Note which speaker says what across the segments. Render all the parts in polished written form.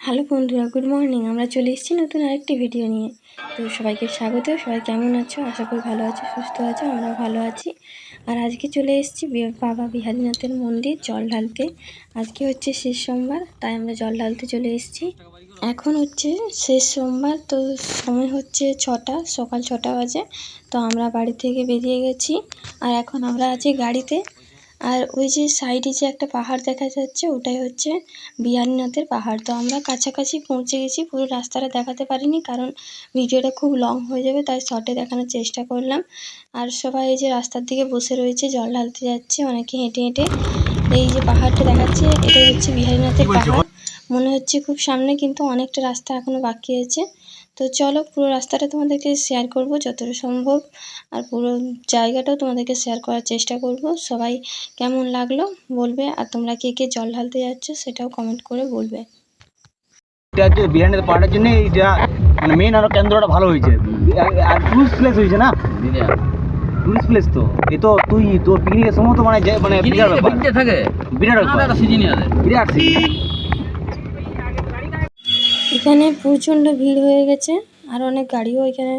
Speaker 1: Hello বন্ধুরা, good morning. আমরা চলে এসেছি নতুন আরেকটি ভিডিও নিয়ে। তো সবাইকে স্বাগত। সবাই কেমন আছো? আশা করি ভালো আছো, সুস্থ আছো। আমরাও ভালো আছি। আর আজকে চলে এসেছি বাবা বিহারীনাথের মন্দির জল ঢালতে। আজকে হচ্ছে শেষ সোমবার, তাই আমরা জল ঢালতে চলে এসেছি। এখন হচ্ছে শেষ সোমবার, তো সময় হচ্ছে 6টা, সকাল 6টা বাজে। তো আমরা বাড়ি থেকে বেরিয়ে গেছি, আর এখন আমরা আছি গাড়িতে। আর ওই যে সাইডে যে একটা পাহাড় দেখা যাচ্ছে, ওটাই হচ্ছে বিহারীনাথের পাহাড়। তো আমরা কাছাকাছি পৌঁছে গেছি, পুরো রাস্তাটা দেখাতে পারিনি কারণ ভিডিওটা খুব লং হয়ে যাবে, তাই শর্টে দেখানোর চেষ্টা করলাম। আর সবাই এই যে রাস্তার দিকে বসে রয়েছে, জল ঢালতে যাচ্ছে, অনেকে হেঁটে হেঁটে। এই যে পাহাড়টা দেখাচ্ছে, এটাই হচ্ছে বিহারীনাথের পাহাড়। মনে হচ্ছে খুব সামনে, কিন্তু অনেকটা রাস্তা এখনো বাকি আছে। তো চলো, পুরো রাস্তাটা তোমাদেরকে শেয়ার করব যতটা সম্ভব, আর পুরো জায়গাটাও তোমাদেরকে শেয়ার করার চেষ্টা করব। সবাই কেমন লাগলো বলবে, আর তোমরা কে কে জল ঢালতে যাচ্ছ সেটাও কমেন্ট করে বলবে।
Speaker 2: এটা হচ্ছে বিহারীনাথ পাহাড়ের জন্য এইটা মানে মেন আরো কেন্দ্রটা ভালো হয়েছে, আর টুরিস্ট প্লেস হয়েছে না, টুরিস্ট প্লেস। তো এ তো তুই তোর পিকনিকের সময় তো মানে বিরাট ব্যাপার থাকে, বিরাট ব্যাপার, বিরাট সিজন।
Speaker 1: এখানে প্রচণ্ড ভিড় হয়ে গেছে, আর অনেক গাড়িও এখানে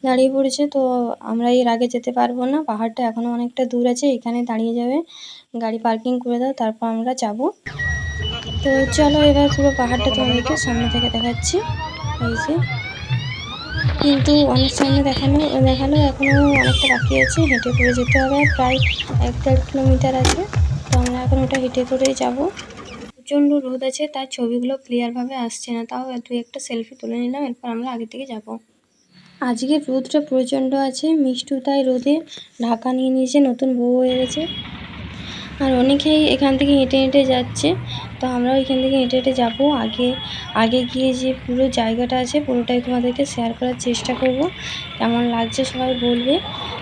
Speaker 1: দাঁড়িয়ে পড়েছে। তো আমরা এর আগে যেতে পারবো না, পাহাড়টা এখনও অনেকটা দূর আছে। এখানে দাঁড়িয়ে যাবে, গাড়ি পার্কিং করে দাও, তারপর আমরা যাব। তো চলো, এবার পুরো পাহাড়টা তোমাদেরকে সামনে থেকে দেখাচ্ছি। এই যে, কিন্তু অনেক সামনে দেখালো এখনও অনেকটা বাকি আছে, হেঁটে করে যেতে হবে। প্রায় 1-1.5 কিলোমিটার আছে। তো আমরা এখন ওটা হেঁটে করেই যাব। প্রচণ্ড রোদ আছে, তার ছবিগুলো ক্লিয়ারভাবে আসছে না, তাও দুই একটা সেলফি তুলে নিলাম। এরপর আমরা আগে থেকে যাব। আজকে রোদটা প্রচণ্ড আছে, মিষ্টু তাই রোদে ঢাকা নিয়ে নিয়েছে, নতুন বউ হয়ে গেছে। আর অনেকেই এখান থেকে হেঁটে হেঁটে যাচ্ছে, তো আমরাও এখান থেকে হেঁটে হেঁটে যাবো। আগে গিয়ে যে পুরো জায়গাটা আছে, পুরোটাই তোমাদেরকে শেয়ার করার চেষ্টা করব। কেমন লাগছে সবাই বলবে।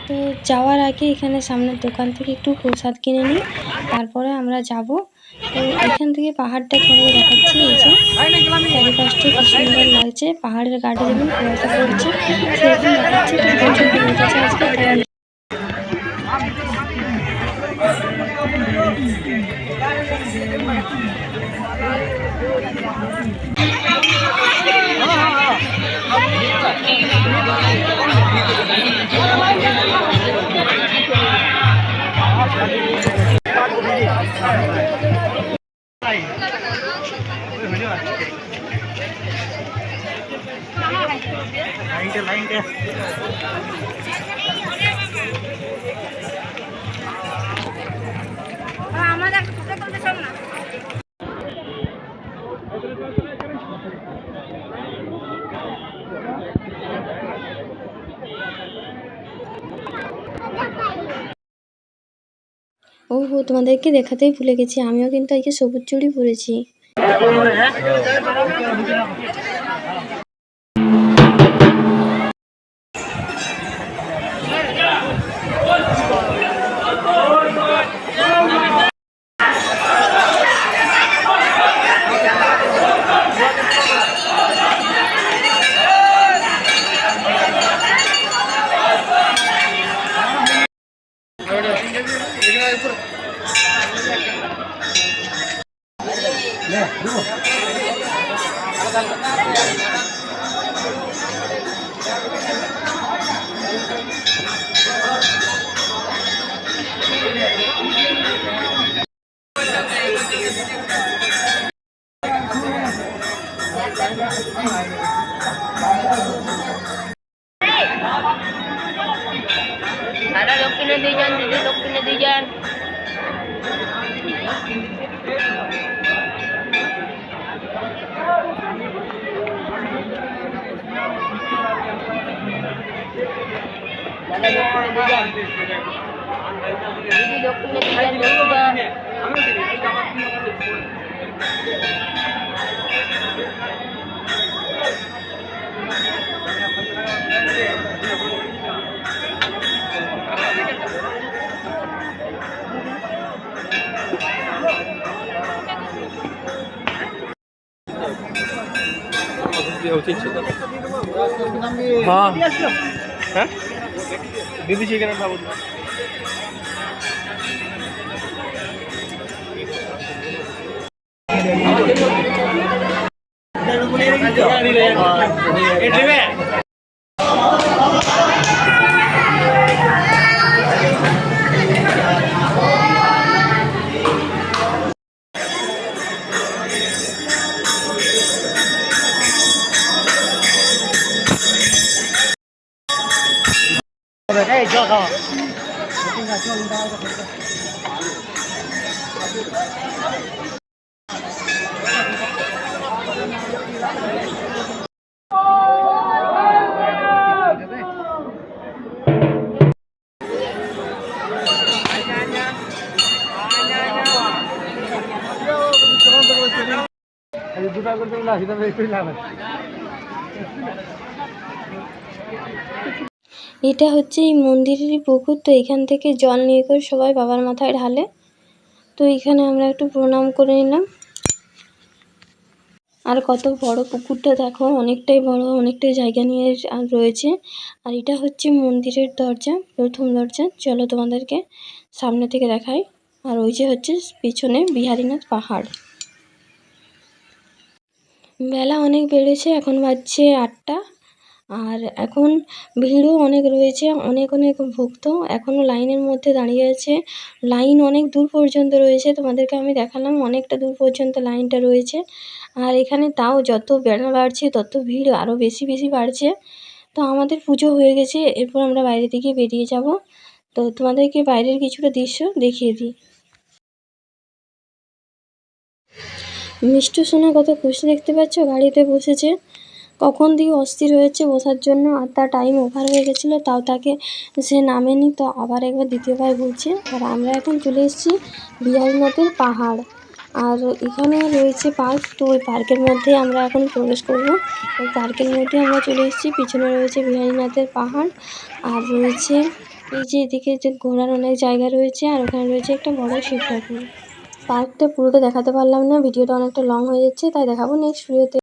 Speaker 1: তো যাওয়ার আগে এখানে সামনের দোকান থেকে একটু প্রসাদ কিনে নিই, তারপরে আমরা যাব। তো এখান থেকে পাহাড়টা তোমাদের দেখাচ্ছি। এই যে চারিপাশটা কি সুন্দর লাগছে, পাহাড়ের গাড়ি যেমন কুয়াশা পড়ছে সেরকম দেখাচ্ছে। তো প্রচণ্ড রোদ আছে আজকে, তাই তোমাদেরকে দেখাতেই ভুলে গেছি, আমিও কিন্তু আজকে সবুজ চুড়ি পরেছি।
Speaker 3: দাদা দক্ষিণে দিয়ে যান, দিদি দক্ষিণে দিয়ে যান। দিদি দক্ষিণে দিয়ে যান, দক্ষিণে।
Speaker 4: हाँ हाँ दीदी चिकन था
Speaker 1: এটা হচ্ছে এই মন্দিরেরই পুকুর। তো এখান থেকে জল নিয়ে করে সবাই বাবার মাথায় ঢালে। তো এখানে আমরা একটু প্রণাম করে নিলাম। আর কত বড় পুকুরটা দেখো, অনেকটাই বড়, অনেকটাই জায়গা নিয়ে রয়েছে। আর এটা হচ্ছে মন্দিরের দরজা, প্রথম দরজা। চলো তোমাদেরকে সামনে থেকে দেখাই। আর ওই যে হচ্ছে পিছনে বিহারীনাথ পাহাড়। বেলা অনেক বেড়েছে, এখন বাজছে 8টা। আর এখন ভিড়ও অনেক রয়েছে, অনেক ভক্ত এখনও লাইনের মধ্যে দাঁড়িয়ে আছে। লাইন অনেক দূর পর্যন্ত রয়েছে, তোমাদেরকে আমি দেখালাম অনেকটা দূর পর্যন্ত লাইনটা রয়েছে। আর এখানে তাও যত বেলা বাড়ছে তত ভিড় আরও বেশি বাড়ছে। তো আমাদের পুজো হয়ে গেছে, এরপর আমরা বাইরের দিকে বেরিয়ে যাব। তো তোমাদেরকে বাইরের কিছুটা দৃশ্য দেখিয়ে দিই। মিষ্টু সোনা কত খুশি, দেখতে পাচ্ছ, গাড়িতে বসেছে। কখন দিয়ে অস্থির হয়েছে বসার জন্য, আর তার টাইম ওভার হয়ে গেছিলো, তাও তাকে সে নামেনি, তো আবার একবার দ্বিতীয়বার ঘুরছে। আর আমরা এখন চলে এসেছি বিহারীনাথের পাহাড়। আর এখানে রয়েছে পার্ক, তো ওই পার্কের মধ্যে আমরা এখন প্রবেশ করব। ওই পার্কের মধ্যে আমরা চলে এসেছি। পিছনে রয়েছে বিহারীনাথের পাহাড়, আর রয়েছে এই যে এদিকে যে ঘোরার অনেক জায়গা রয়েছে। আর ওখানে রয়েছে একটা বড় শিব ঠাকুর। পার্কটা পুরোটা দেখাতে পারলাম না, ভিডিওটা অনেকটা লং হয়ে যাচ্ছে, তাই দেখাবো নেক্সট ভিডিওতে।